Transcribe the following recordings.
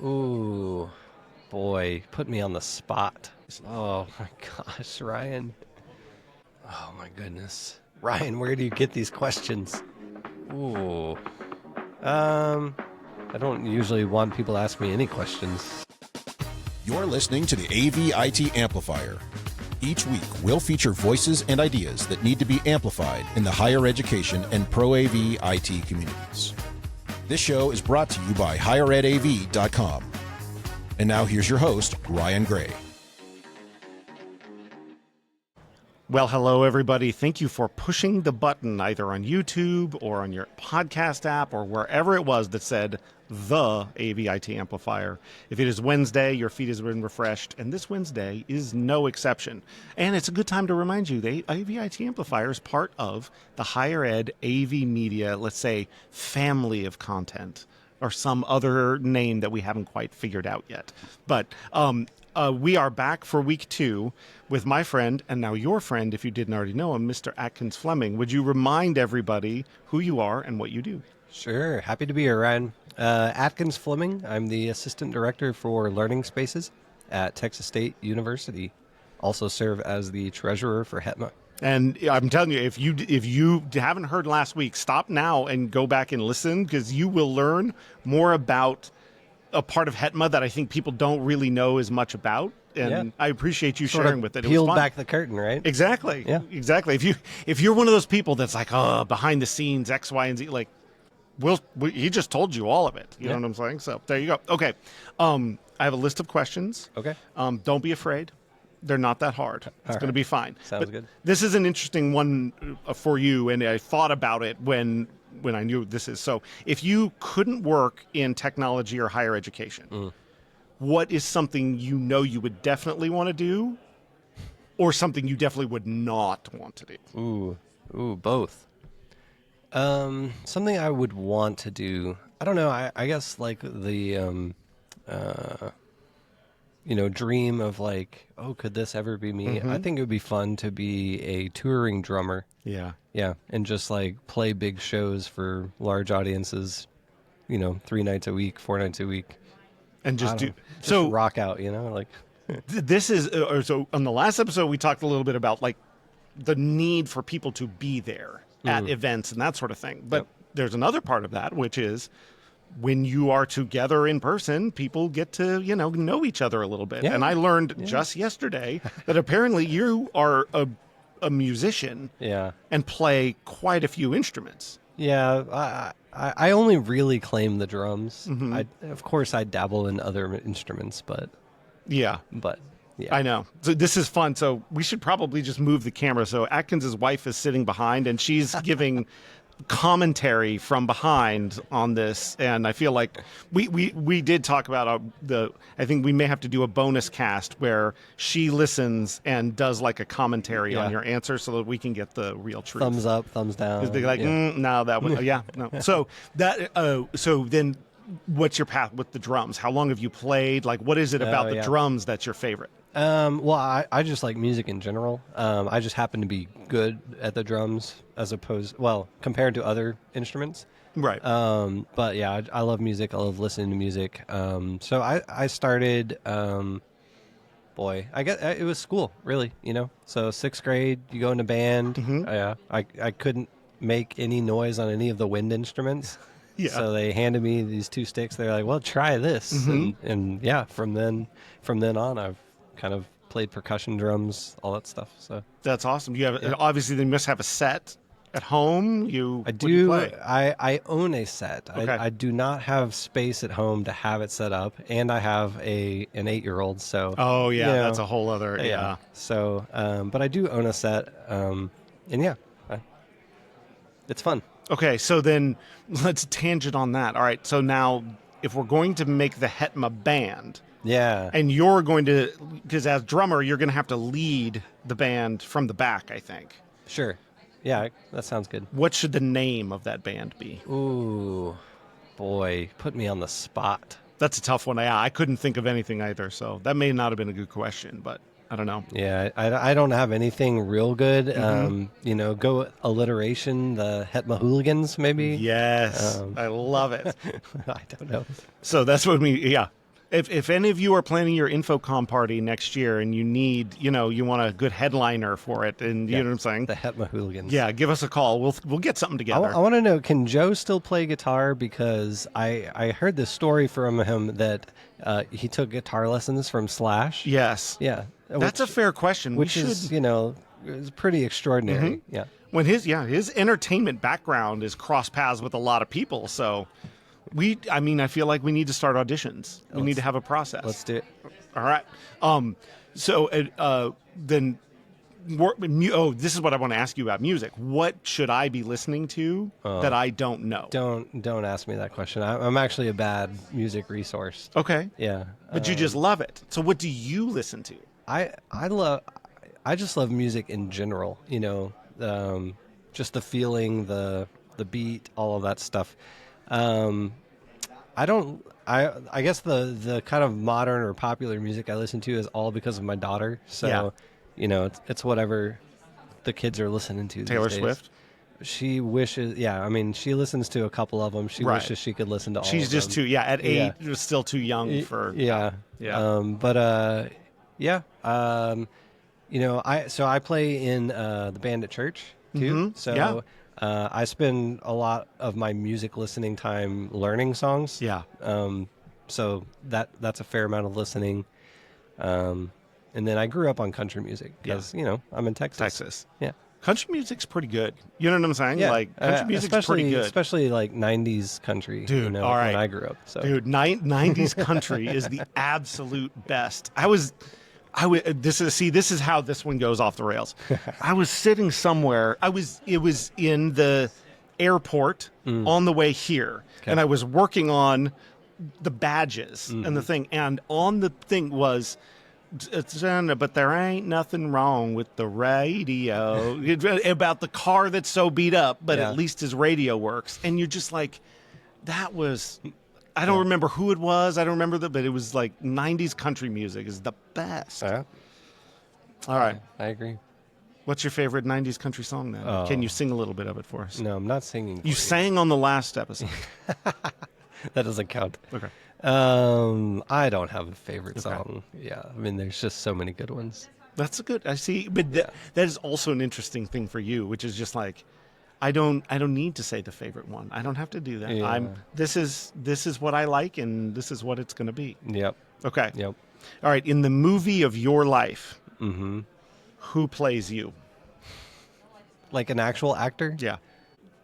Ooh, boy, put me on the spot. Oh my gosh, Ryan. Oh my goodness. Ryan, where do you get these questions? Ooh. I don't usually want people to ask me any questions. You're listening to the AV-IT Amplifier. Each week, we'll feature voices and ideas that need to be amplified in the higher education and pro AV IT communities. This show is brought to you by higheredav.com. And now here's your host, Ryan Gray. Well, hello, everybody. Thank you for pushing the button either on YouTube or on your podcast app or wherever it was that said the AV-IT Amplifier. If it is Wednesday, your feed has been refreshed, and this Wednesday is no exception. And it's a good time to remind you the AV-IT Amplifier is part of the higher ed AV media, let's say, family of content, or some other name that we haven't quite figured out yet. But we are back for week 2 with my friend, and now your friend, if you didn't already know him, Mr. Atkins Fleming. Would you remind everybody who you are and what you do? Sure, happy to be here, Ryan. Atkins Fleming. I'm the Assistant Director for Learning Spaces at Texas State University. Also serve as the Treasurer for HETMA. And I'm telling you, if you haven't heard last week, stop now and go back and listen, because you will learn more about a part of HETMA that I think people don't really know as much about. And I appreciate you sharing with it. It was peeled fun. back the curtain, right? Exactly. Yeah. Exactly. If you're one of those people that's like, oh, behind the scenes, X, Y, and Z, like, he just told you all of it. You know what I'm saying? So there you go. Okay. I have a list of questions. Okay. Don't be afraid. They're not that hard. It's going to be fine. Sounds good. This is an interesting one for you, and I thought about it when I knew this is. So if you couldn't work in technology or higher education, what is something you know you would definitely want to do, or something you definitely would not want to do? Ooh, both. Something I would want to do, I don't know, I guess like the, dream of like, oh, could this ever be me? I think it would be fun to be a touring drummer. Yeah. Yeah, and just like play big shows for large audiences, 3 nights a week, 4 nights a week. And just rock out, like. This is, so on the last episode, we talked a little bit about like the need for people to be there at events and that sort of thing. But there's another part of that, which is when you are together in person, people get to, know each other a little bit. Yeah. And I learned just yesterday that apparently you are a musician and play quite a few instruments. Yeah, I only really claim the drums. Of course, I dabble in other instruments, but... Yeah. I know. So this is fun. So we should probably just move the camera. So Atkins' wife is sitting behind, and she's giving commentary from behind on this. And I feel like we did talk about I think we may have to do a bonus cast where she listens and does like a commentary on your answer so that we can get the real truth. Thumbs up, thumbs down. Because they're like, no, that would, no. So so then what's your path with the drums? How long have you played? Like, what is it about the drums that's your favorite? Well, I just like music in general. I just happen to be good at the drums compared to other instruments. Right. But yeah, I love music. I love listening to music. So I started, I guess it was school, really, So 6th grade, you go into band. I couldn't make any noise on any of the wind instruments. Yeah. So they handed me these 2 sticks. They're like, well, try this. And from then on, I've kind of played percussion, drums, all that stuff. So that's awesome. You have obviously then you must have a set at home. I do. I own a set. Okay. I do not have space at home to have it set up, and I have an 8-year-old. So that's a whole other So, but I do own a set, it's fun. Okay, so then let's tangent on that. All right, so now if we're going to make the HETMA band. Yeah. And you're going to, because as drummer, you're going to have to lead the band from the back, I think. Sure. Yeah, that sounds good. What should the name of that band be? Ooh, boy, put me on the spot. That's a tough one. I couldn't think of anything either, so that may not have been a good question, but I don't know. Yeah, I don't have anything real good. Go alliteration, the HETMA Hooligans, maybe? Yes, I love it. I don't know. So that's what If any of you are planning your Infocom party next year and you need, you want a good headliner for it, and you know what I'm saying? The HETMA hooligans. Yeah, give us a call. We'll get something together. I want to know, can Joe still play guitar? Because I heard this story from him that he took guitar lessons from Slash. Yes. Yeah. That's a fair question. Which is, is pretty extraordinary. Mm-hmm. Yeah. When his entertainment background is cross paths with a lot of people, so I feel like we need to start auditions. We need to have a process. Let's do it. All right. Then this is what I want to ask you about music. What should I be listening to that I don't know? Don't ask me that question. I'm actually a bad music resource. Okay. Yeah. But you just love it. So what do you listen to? I just love music in general, just the feeling, the beat, all of that stuff. I guess the kind of modern or popular music I listen to is all because of my daughter. So, it's whatever the kids are listening to. Taylor these days. Swift? She wishes, she listens to a couple of them. She wishes she could listen to all of them. She's just too, at 8, was still too young for. Yeah. I play in the band at church too. Mm-hmm. So I spend a lot of my music listening time learning songs. Yeah. So that's a fair amount of listening. And then I grew up on country music because I'm in Texas. Texas. Yeah. Country music's pretty good. You know what I'm saying? Yeah. Like country music's pretty good. Especially like 90s country. Dude, all right. When I grew up. So. Dude, 90s country is the absolute best. This is how this one goes off the rails. I was sitting somewhere. It was in the airport on the way here, and I was working on the badges and the thing, and on the thing was, but there ain't nothing wrong with the radio. About the car that's so beat up, but at least his radio works. And you're just like, that was. I don't remember who it was. I don't remember but it was like 90s country music is the best. Yeah. All right. I agree. What's your favorite 90s country song then? Can you sing a little bit of it for us? No, I'm not singing. You sang on the last episode. That doesn't count. Okay. I don't have a favorite song. Yeah. I mean, there's just so many good ones. That's good. I see. But that is also an interesting thing for you, which is just like, I don't need to say the favorite one. I don't have to do that. Yeah. This is what I like, and this is what it's going to be. Yep. Okay. Yep. All right. In the movie of your life, who plays you? Like an actual actor? Yeah.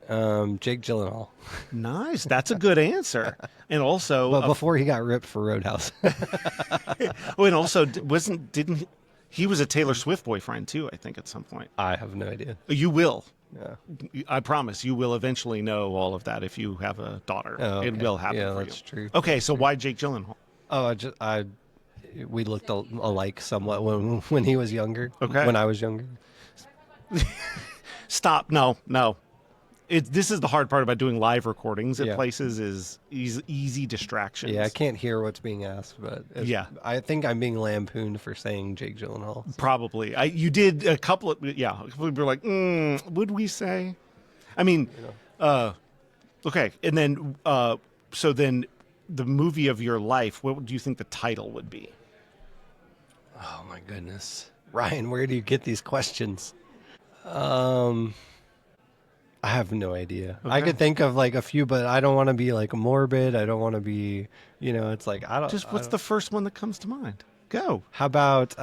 Jake Gyllenhaal. Nice. That's a good answer. And also, but before he got ripped for Roadhouse. and also didn't he was a Taylor Swift boyfriend too? I think at some point. I have no idea. You will. Yeah. I promise you will eventually know all of that if you have a daughter. Oh, okay. It will happen yeah, for you. that's true. Okay, so why Jake Gyllenhaal? Oh, we looked alike somewhat when he was younger. Okay. When I was younger. Stop. No. This is the hard part about doing live recordings at Yeah. places is easy distractions. Yeah, I can't hear what's being asked, but I think I'm being lampooned for saying Jake Gyllenhaal. So. Probably. You did a couple of people were like, would we say? I mean, okay. And then, so then the movie of your life, what do you think the title would be? Oh my goodness. Ryan, where do you get these questions? I have no idea. Okay. I could think of like a few, but I don't want to be like morbid. I don't want to be, it's like, I don't. Just what's the first one that comes to mind? Go. How about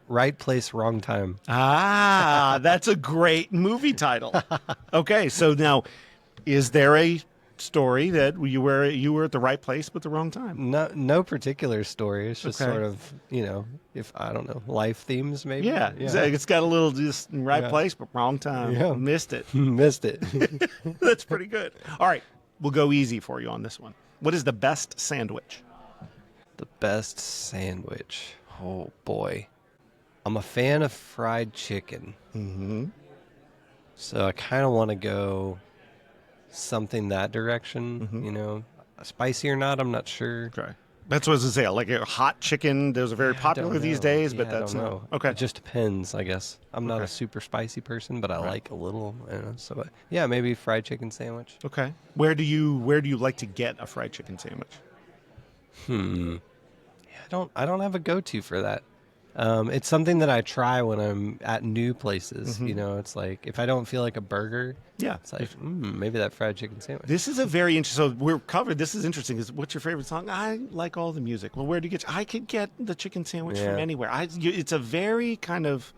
Right Place, Wrong Time? Ah, that's a great movie title. Okay, so now, is there a story that you were at the right place but the wrong time? No particular story. It's just sort of, if I don't know, life themes maybe. Yeah. It's got a little just right place but wrong time. Yeah. Missed it. Missed it. That's pretty good. All right, we'll go easy for you on this one. What is the best sandwich? The best sandwich. Oh boy, I'm a fan of fried chicken. Mm-hmm. So I kind of want to go something that direction, spicy or not, I'm not sure. Okay. That's what I was going to say. Like a hot chicken, those are very popular these days, but that's not. Okay. It just depends, I guess. I'm not a super spicy person, but I like a little. So yeah, maybe fried chicken sandwich. Okay. Where do you like to get a fried chicken sandwich? I don't have a go-to for that. It's something that I try when I'm at new places. You know, it's like if I don't feel like a burger, Yeah. it's like maybe that fried chicken sandwich. This is a very interesting. So we're covered. This is interesting. Is what's your favorite song? I like all the music. Well, where do you get? I could get the chicken sandwich from anywhere. It's a very kind of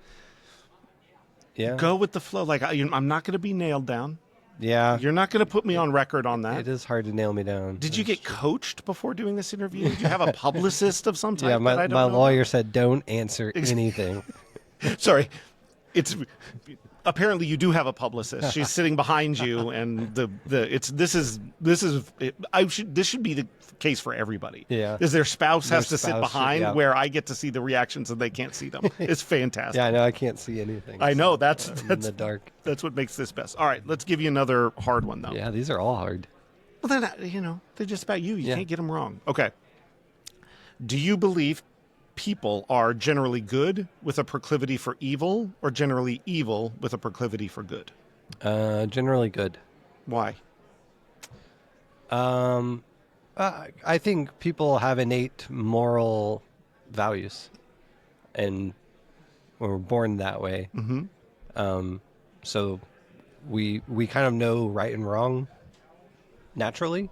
go with the flow. Like I'm not going to be nailed down. Yeah, You're not going to put me on record on that. it is hard to nail me down. Did you get coached before doing this interview? Did you have a publicist of some type? Yeah, that I don't my know lawyer said don't answer anything. Sorry, it's apparently you do have a publicist. She's sitting behind you, and this should be the case for everybody. Yeah, is their spouse has to sit spouse behind where I get to see the reactions and they can't see them. It's fantastic. Yeah, I know I can't see anything. I know that's in the dark. That's what makes this best. All right, let's give you another hard one though. Yeah, these are all hard. Well, then they're just about you. You can't get them wrong. Okay. Do you believe people are generally good with a proclivity for evil, or generally evil with a proclivity for good? Generally good. Why? I think people have innate moral values, and we're born that way. So we kind of know right and wrong naturally.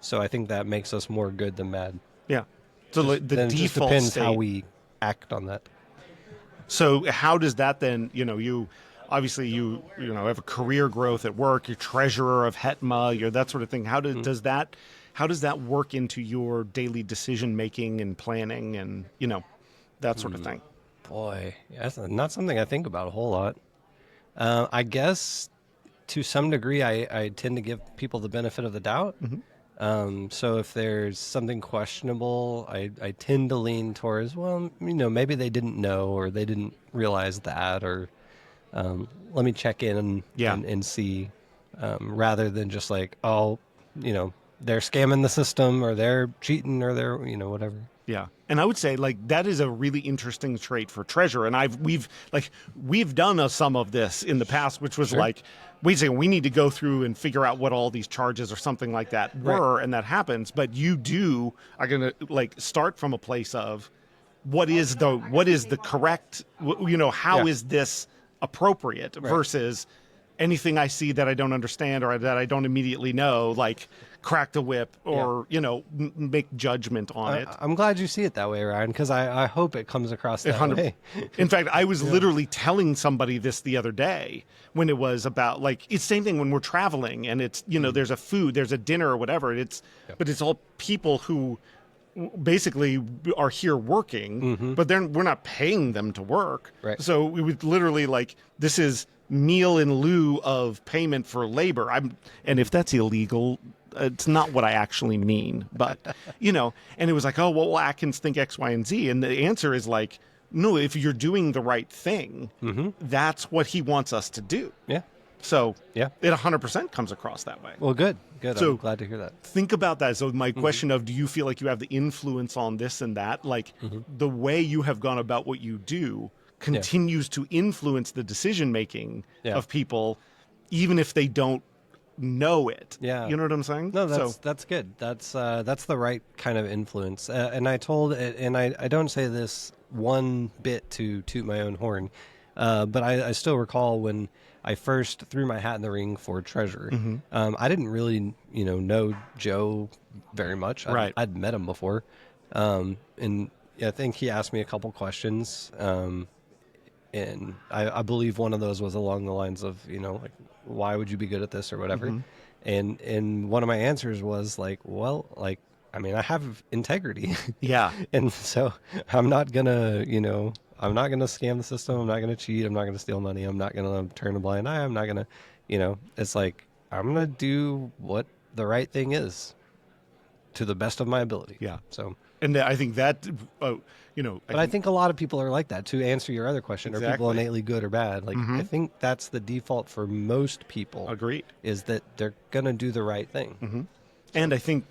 So I think that makes us more good than bad. Yeah. So the Then it just default depends state. how we act on that. So how does that then? You obviously you have a career growth at work. You're treasurer of HETMA. You're that sort of thing. How does that work into your daily decision making and planning and that sort of thing? Boy, that's not something I think about a whole lot. I guess to some degree, I tend to give people the benefit of the doubt. So if there's something questionable, I tend to lean towards, well, maybe they didn't know or they didn't realize that, or let me check in and see, rather than just like, oh, they're scamming the system or they're cheating or they're, whatever. Yeah. And I would say that is a really interesting trait for treasurer. And we've done some of this in the past, which was we need to go through and figure out what all these charges or something like that were. Right. And that happens. But you are going to start from a place of what is the correct, how is this appropriate versus anything I see that I don't understand or that I don't immediately know, crack the whip or, make judgment on it. I'm glad you see it that way, Ryan, because I hope it comes across that way. In fact, I was literally telling somebody this the other day when it was about, it's the same thing when we're traveling and it's, there's a dinner or whatever. But it's all people who basically are here working, but we're not paying them to work. Right. So we would literally this is meal in lieu of payment for labor. And if that's illegal, it's not what I actually mean. But, and it was oh, well, will Atkins think X, Y, and Z? And the answer is no, if you're doing the right thing, that's what he wants us to do. Yeah. So it 100% comes across that way. Well, good. So I'm glad to hear that. Think about that. So my question of, do you feel like you have the influence on this and that? The way you have gone about what you do continues to influence the decision-making of people, even if they don't know it. Yeah. You know what I'm saying? No, that's good. That's the right kind of influence. And I don't say this one bit to toot my own horn, but I still recall when I first threw my hat in the ring for treasurer. I didn't really, know Joe very much. Right. I'd met him before. And I think he asked me a couple questions. And I believe one of those was along the lines of, why would you be good at this or whatever? And one of my answers was I have integrity. Yeah. And so I'm not gonna, I'm not gonna scam the system. I'm not gonna cheat. I'm not gonna steal money. I'm not gonna turn a blind eye. I'm not gonna, it's I'm gonna do what the right thing is to the best of my ability. Yeah. So. And I think that, but I think a lot of people are like that. To answer your other question, are people innately good or bad? I think that's the default for most people. Agreed. Is that they're going to do the right thing. And I think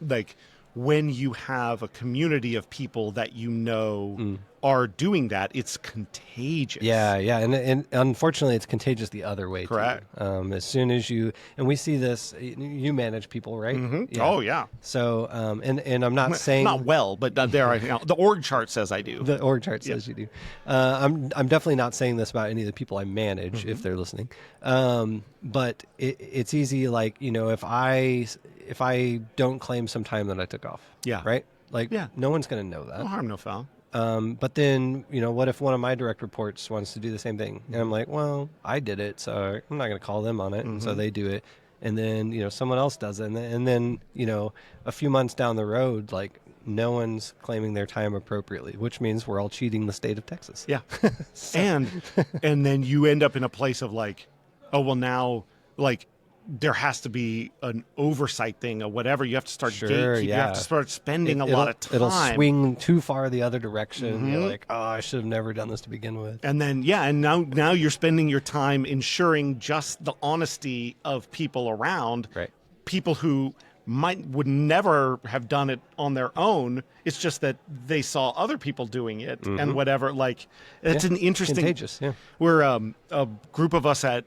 when you have a community of people that are doing that, it's contagious. Yeah, yeah, and unfortunately, it's contagious the other way. Correct. Too. As soon as and we see this, you manage people, right? Mm-hmm. Oh yeah. So, and I'm not saying not well, but the org chart says I do. The org chart says you do. I'm definitely not saying this about any of the people I manage if they're listening. But it's easy, like, if I don't claim some time that I took off. Yeah. Right. Like, Yeah. no one's going to know that. No harm, no foul. But then, what if one of my direct reports wants to do the same thing? And I'm like, well, I did it, so I'm not going to call them on it. And so they do it. And then, someone else does it. And then, a few months down the road, like, no one's claiming their time appropriately, which means we're all cheating the state of Texas. Yeah. and then you end up in a place of like, oh, well, now, like, there has to be an oversight thing or whatever. You have to start gatekeeping. You have to start spending a lot of time. It'll swing too far the other direction. You're like, oh, I should have never done this to begin with. And then, and now you're spending your time ensuring just the honesty of people around. Right. People who would never have done it on their own. It's just that they saw other people doing it and whatever. Like, it's an interesting. Contagious. Yeah. We're a group of us at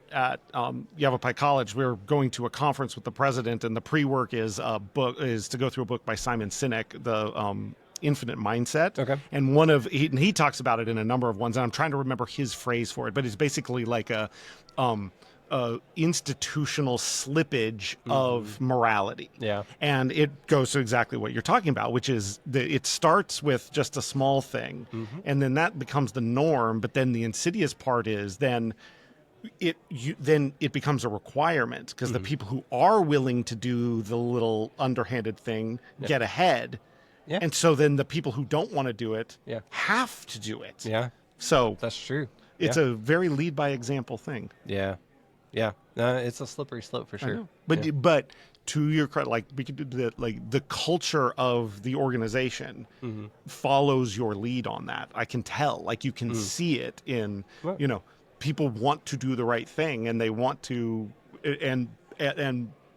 Yavapai College. We're going to a conference with the president, and the pre-work is to go through a book by Simon Sinek, the Infinite Mindset. Okay. And he talks about it in a number of ones, and I'm trying to remember his phrase for it, but it's basically like a institutional slippage of morality. Yeah. And it goes to exactly what you're talking about, which is it starts with just a small thing, and then that becomes the norm. But then the insidious part is then it becomes a requirement, because the people who are willing to do the little underhanded thing get ahead. Yeah. And so then the people who don't want to do it have to do it. Yeah. So that's true. It's a very lead by example thing. Yeah. Yeah. No, it's a slippery slope for sure. But to your credit, like, we could do that, like, the culture of the organization follows your lead on that. I can tell, like, you can see it in, people want to do the right thing, and they want to,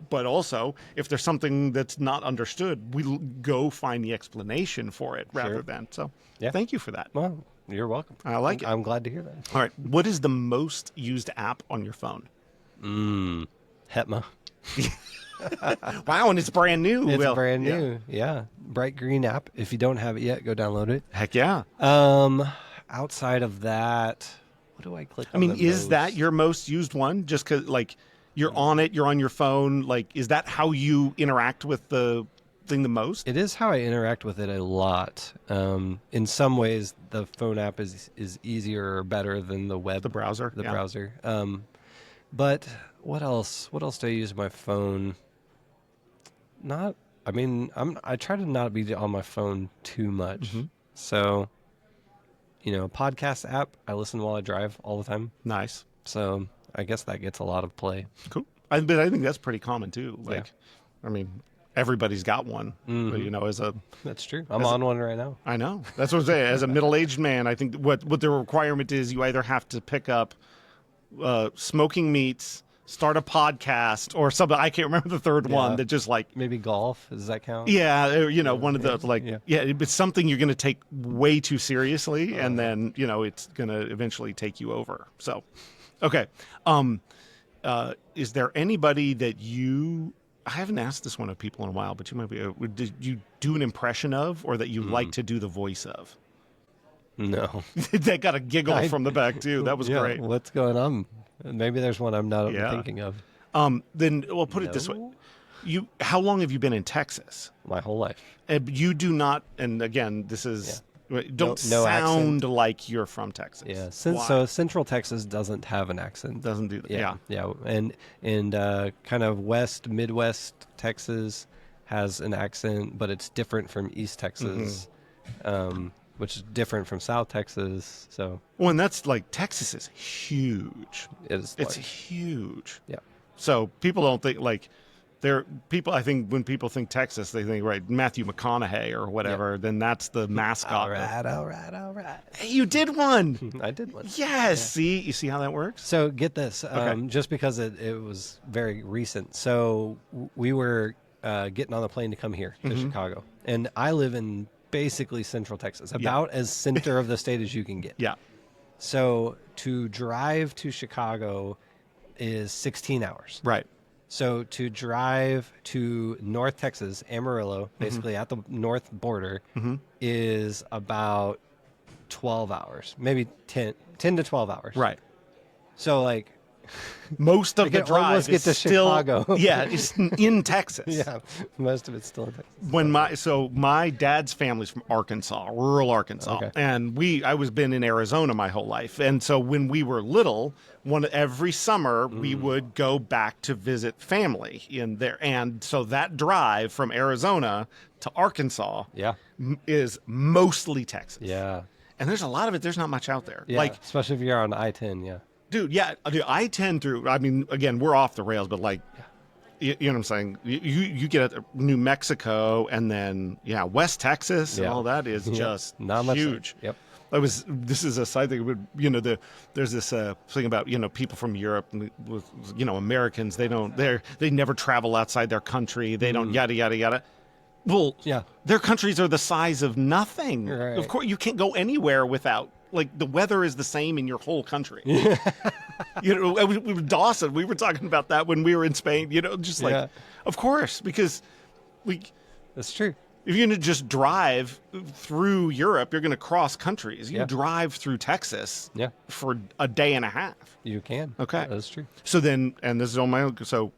but also, if there's something that's not understood, we go find the explanation for it rather than. So, thank you for that. Well, you're welcome. I like it. I'm glad to hear that. All right. What is the most used app on your phone? HETMA. Wow, and it's brand new. It's brand new. Yeah. Bright green app. If you don't have it yet, go download it. Heck yeah. Outside of that, what do I click on? I mean, is that your most used one? Just because, like, you're on it, you're on your phone. Like, is that how you interact with the thing the most? It is how I interact with it a lot. In some ways, the phone app is easier or better than the web. The browser. Browser. But what else? What else do I use my phone? I try to not be on my phone too much. So, podcast app, I listen while I drive all the time. Nice. So I guess that gets a lot of play. Cool. But I think that's pretty common too. Like, I mean, everybody's got one. But, that's true. I'm on one right now. I know. That's what I'm saying. As a middle-aged man, I think what the requirement is, you either have to pick up smoking meats, start a podcast, or something. I can't remember the third one that just like maybe golf. Does that count? Yeah, one of the it's something you're going to take way too seriously, and then it's going to eventually take you over. So, okay, is there anybody that I haven't asked this one of people in a while, but you might be. Did you do an impression of, or that you like to do the voice of? No. That got a giggle from the back too. That was great. What's going on? Maybe there's one I'm not thinking of. Then we'll put it this way. How long have you been in Texas? My whole life. You do not, and again, this is don't sound like you're from Texas. Yeah. So Central Texas doesn't have an accent. Doesn't do that. Yeah. And kind of Midwest Texas has an accent, but it's different from East Texas. Which is different from South Texas. So, and that's like, Texas is huge. It's huge. Yeah. So people don't think like I think when people think Texas, they think Matthew McConaughey or whatever. Then that's the mascot. All right. Hey, you did one. I did one. Yes. Yeah. You see how that works? So get this. Just because it was very recent. So we were getting on the plane to come here to Chicago, and I live in basically central Texas, about as center of the state as you can get. Yeah. So to drive to Chicago is 16 hours. Right. So to drive to North Texas, Amarillo, basically at the north border, is about 12 hours, maybe 10 to 12 hours. Right. So like most of I the can drive almost get is to still, Chicago. Yeah, it's in Texas. yeah, most of it's still in Texas. When my dad's family's from Arkansas, rural Arkansas, Okay. and I was been in Arizona my whole life, and so when we were little, every summer we would go back to visit family in there, and so that drive from Arizona to Arkansas, is mostly Texas. Yeah. And there's a lot of it. There's not much out there. Yeah, Like, especially if you're on I-10, yeah. dude, I tend to. I mean, again, we're off the rails, but like, you know what I'm saying? You get New Mexico and then West Texas and all that is just not much huge. Yep. This is a side thing. There's this thing about people from Europe with Americans. They never travel outside their country. They don't yada yada yada. Well, their countries are the size of nothing. Right. Of course, you can't go anywhere without. Like, the weather is the same in your whole country. With Dawson, we were talking about that when we were in Spain. Just like, of course, because that's true. if you're going to just drive through Europe, you're going to cross countries. You drive through Texas for a day and a half. You can. Okay. That's true. So then, and this is on my own, so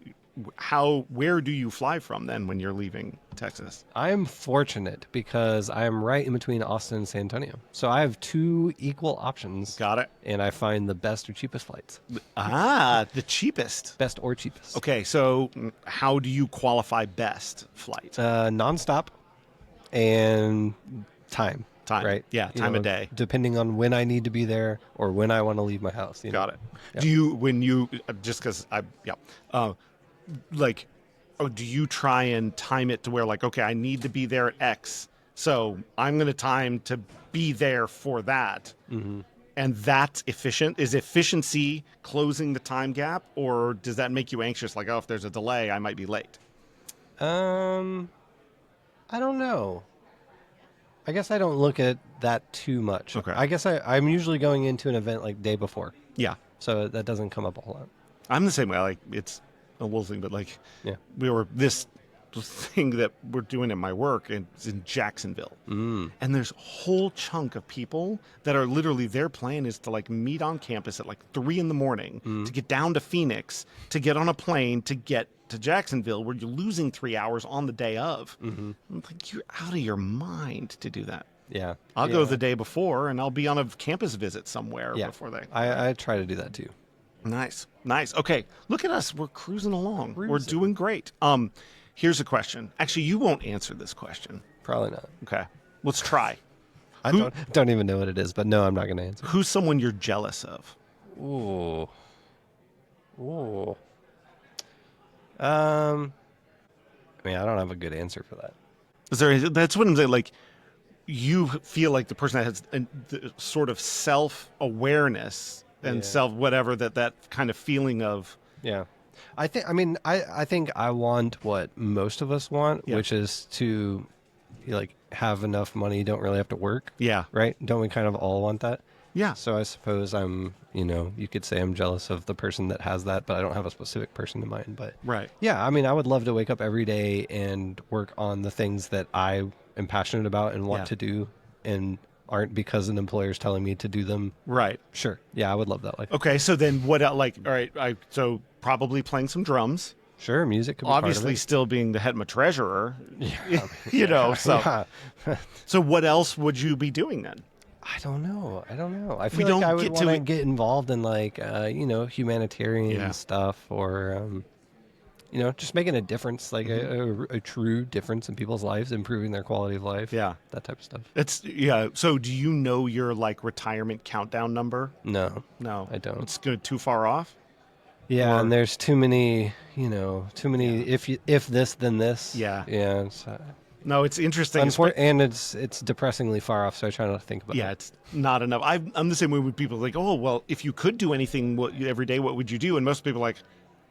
where do you fly from then when you're leaving Texas? I'm fortunate because I'm right in between Austin and San Antonio. So I have two equal options. Got it. And I find the best or cheapest flights. The cheapest. Best or cheapest. Okay, so how do you qualify best flight? Nonstop and time. Time. Right? Yeah, time of day. Depending on when I need to be there or when I want to leave my house. Got it. Yeah. Do you, just because do you try and time it to where, like, okay, I need to be there at X, so I'm going to time to be there for that. Mm-hmm. And that's efficient? Is efficiency closing the time gap, or does that make you anxious? Like, if there's a delay, I might be late. I don't know. I guess I don't look at that too much. Okay. I guess I'm usually going into an event like day before. Yeah. So that doesn't come up a whole lot. I'm the same way. Like, it's a little thing, but we were this thing that we're doing at my work, and it's in Jacksonville. And there's a whole chunk of people that are literally, their plan is to like meet on campus at like 3 a.m. to get down to Phoenix, to get on a plane, to get to Jacksonville, where you're losing 3 hours on the day of. I'm like, you're out of your mind to do that. Yeah. I'll go the day before, and I'll be on a campus visit somewhere before they. I try to do that too. Nice. Okay, look at us. We're cruising along. We're doing great. Here's a question. Actually, you won't answer this question. Probably not. Okay, let's try. I don't even know what it is, but no, I'm not going to answer. Who's someone you're jealous of? Ooh. I mean, I don't have a good answer for that. That's what I'm saying. Like, you feel like the person that has the sort of self-awareness and self-whatever, that kind of feeling of. Yeah. I think I want what most of us want, which is to have enough money, don't really have to work. Yeah. Right? Don't we kind of all want that? Yeah. So I suppose I'm, you could say I'm jealous of the person that has that, but I don't have a specific person in mind. But right. Yeah, I mean, I would love to wake up every day and work on the things that I am passionate about and want to do, and aren't because an employer is telling me to do them. Right. Sure. Yeah, I would love that life. Okay, so then what? All right. So probably playing some drums. Sure, music could be obviously part of it. still being the HETMA treasurer. Yeah. So so what else would you be doing then? I don't know. I feel like I would want to get involved in humanitarian stuff, or just making a difference, like a true difference in people's lives, improving their quality of life. Yeah, that type of stuff. So do you know your retirement countdown number? No, I don't. It's too far off. Yeah, and there's too many. If this, then this. Yeah. Yeah. No, it's interesting. And it's depressingly far off, so I try not to think about it. Yeah, it's not enough. I'm the same way with people like, oh, well, if you could do anything every day, what would you do? And most people are like,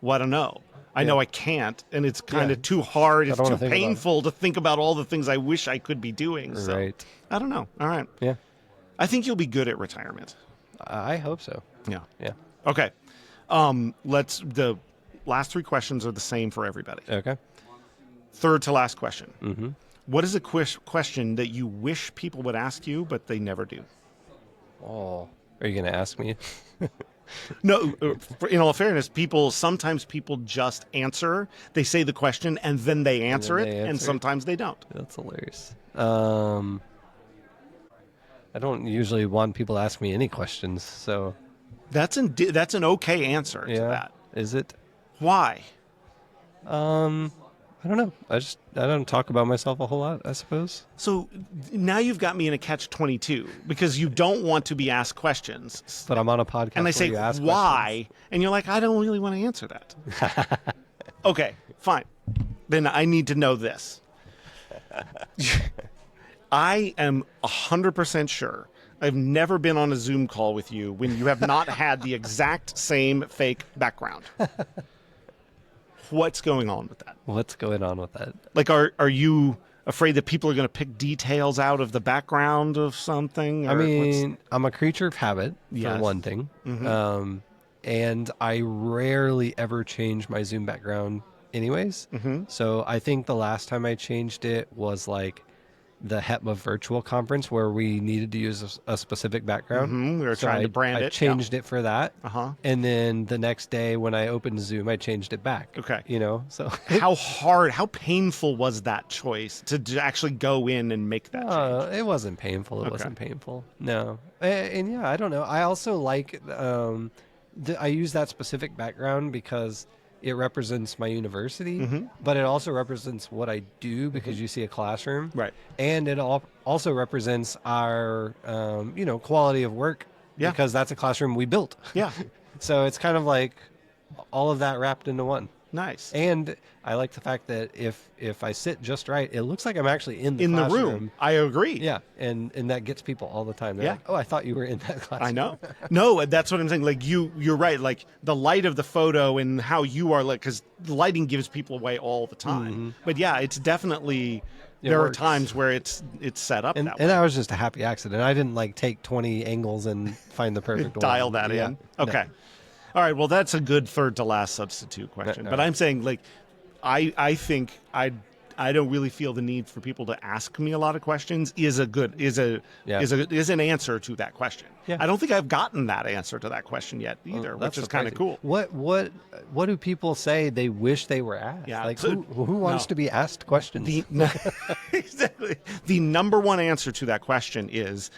well, I don't know. I know I can't, and it's kind of too hard. It's too painful to think about all the things I wish I could be doing. So Right. I don't know. All right. Yeah. I think you'll be good at retirement. I hope so. Yeah. Yeah. Okay. The last 3 questions are the same for everybody. Okay. Third to last question. Mm-hmm. What is a question that you wish people would ask you, but they never do? Oh, are you going to ask me? No, in all fairness, sometimes people just answer. They say the question and then they answer it, and sometimes they don't. That's hilarious. I don't usually want people to ask me any questions, so that's an okay answer to that. Is it? Why? I don't know. I don't talk about myself a whole lot, I suppose. So now you've got me in a catch-22 because you don't want to be asked questions. But I'm on a podcast and I say, why? Questions. And you're like, I don't really want to answer that. Okay, fine. Then I need to know this. I am 100% sure I've never been on a Zoom call with you when you have not had the exact same fake background. What's going on with that? What's going on with that? Like, are you afraid that people are going to pick details out of the background of something? I mean, I'm a creature of habit, for one thing. Mm-hmm. And I rarely ever change my Zoom background anyways. Mm-hmm. So I think the last time I changed it was like the HETMA virtual conference where we needed to use a specific background. Mm-hmm. We were trying to brand it. I changed it for that. Uh-huh. And then the next day when I opened Zoom, I changed it back. Okay. So how painful was that choice to actually go in and make that change? It wasn't painful. It wasn't painful. No. And yeah, I don't know. I also like, I use that specific background because it represents my university, but it also represents what I do because you see a classroom. Right. And it also represents our, quality of work because that's a classroom we built. Yeah. So it's kind of like all of that wrapped into one. Nice. And I like the fact that if I sit just right, it looks like I'm actually in the room. I agree. Yeah, and that gets people all the time. They're like, oh, I thought you were in that classroom. I know. No, that's what I'm saying. Like you're right. Like the light of the photo and how you are, like, because lighting gives people away all the time. Mm-hmm. But yeah, it's definitely. There are times where it's set up that way. And that was just a happy accident. I didn't like take 20 angles and find the perfect one. Dial that in. Okay. No. All right, well, that's a good third to last substitute question. But I'm saying, like, I think I don't really feel the need for people to ask me a lot of questions is an answer to that question. Yeah. I don't think I've gotten that answer to that question yet either, which is kind of cool. What do people say they wish they were asked? Yeah. Like, who wants to be asked questions? Exactly. The number one answer to that question is,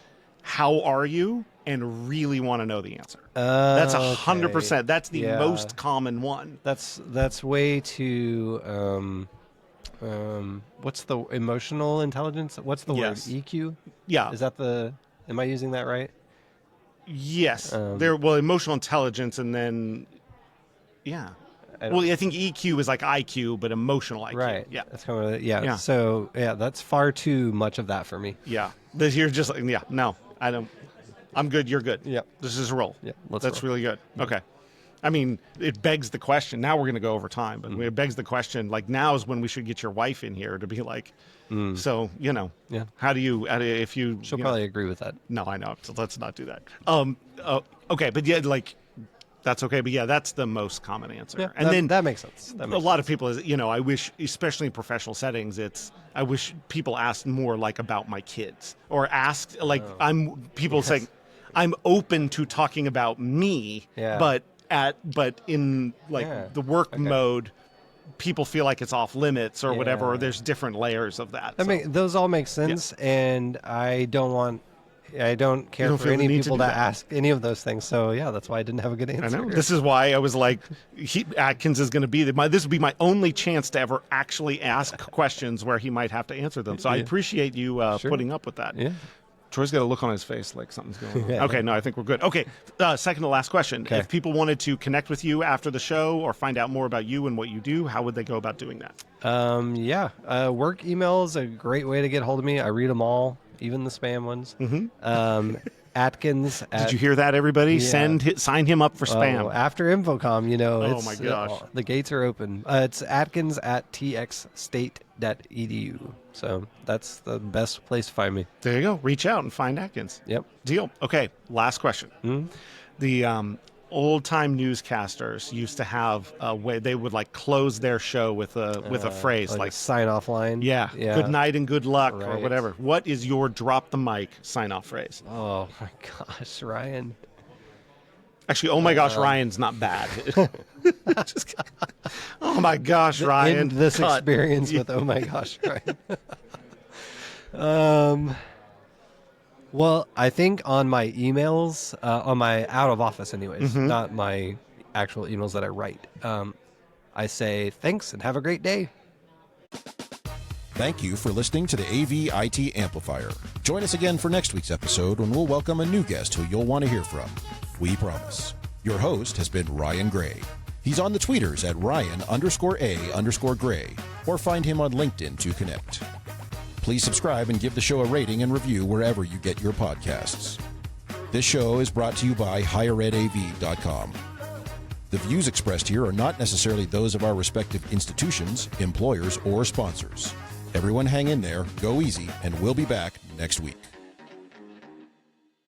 how are you? And really want to know the answer. That's 100%. That's the most common one. That's way too. What's the emotional intelligence? What's the word? EQ? Yeah. Is that am I using that right? Yes. Emotional intelligence, and then I think EQ is like IQ, but emotional IQ. Right. Yeah. That's kind of yeah. So that's far too much of that for me. Yeah. You're just like no, I don't. I'm good. You're good. Yep. This is a roll. Yeah. That's really good. Okay. I mean, it begs the question. Now we're going to go over time, but it begs the question. Like, now is when we should get your wife in here to be like, so how do you? If you, she'll probably agree with that. No, I know. So let's not do that. Okay, but that's okay. But that's the most common answer. Yeah, and that makes sense. A lot of people, I wish, especially in professional settings, I wish people asked more like about my kids or asked saying, I'm open to talking about me, but in the work mode, people feel like it's off limits or whatever, or there's different layers of that. Those all make sense, and I don't care for any people to ask any of those things. So that's why I didn't have a good answer. I know. This is why I was like, Atkins is going to be this would be my only chance to ever actually ask questions where he might have to answer them. So I appreciate you putting up with that. Yeah. Troy's got a look on his face like something's going on. Okay, no, I think we're good. Okay, second to last question. Okay. If people wanted to connect with you after the show or find out more about you and what you do, how would they go about doing that? Work email is a great way to get hold of me. I read them all, even the spam ones. Mm-hmm. Atkins. Did you hear that, everybody? Yeah. Sign him up for spam. Oh, after Infocom, you know. Oh, my gosh. The gates are open. It's Atkins at txstate.edu. So that's the best place to find me. There you go. Reach out and find Atkins. Yep. Deal. Okay, last question. Mm-hmm. The old-time newscasters used to have a way they would like close their show with a phrase like a sign-off line. yeah, good night and good luck or Right. whatever. What is your drop the mic sign-off phrase? Oh, my gosh, Ryan. Actually, oh my gosh, Ryan's not bad. Just kidding. Oh my gosh, Ryan. End this cut. experience with oh my gosh, Ryan. Well, I think on my emails, on my out of office anyways, not my actual emails that I write, I say thanks and have a great day. Thank you for listening to the AV IT Amplifier. Join us again for next week's episode when we'll welcome a new guest who you'll want to hear from. We promise. Your host has been Ryan Gray. He's on the tweeters at Ryan_A_Gray, or find him on LinkedIn to connect. Please subscribe and give the show a rating and review wherever you get your podcasts. This show is brought to you by higheredav.com. The views expressed here are not necessarily those of our respective institutions, employers, or sponsors. Everyone hang in there, go easy, and we'll be back next week.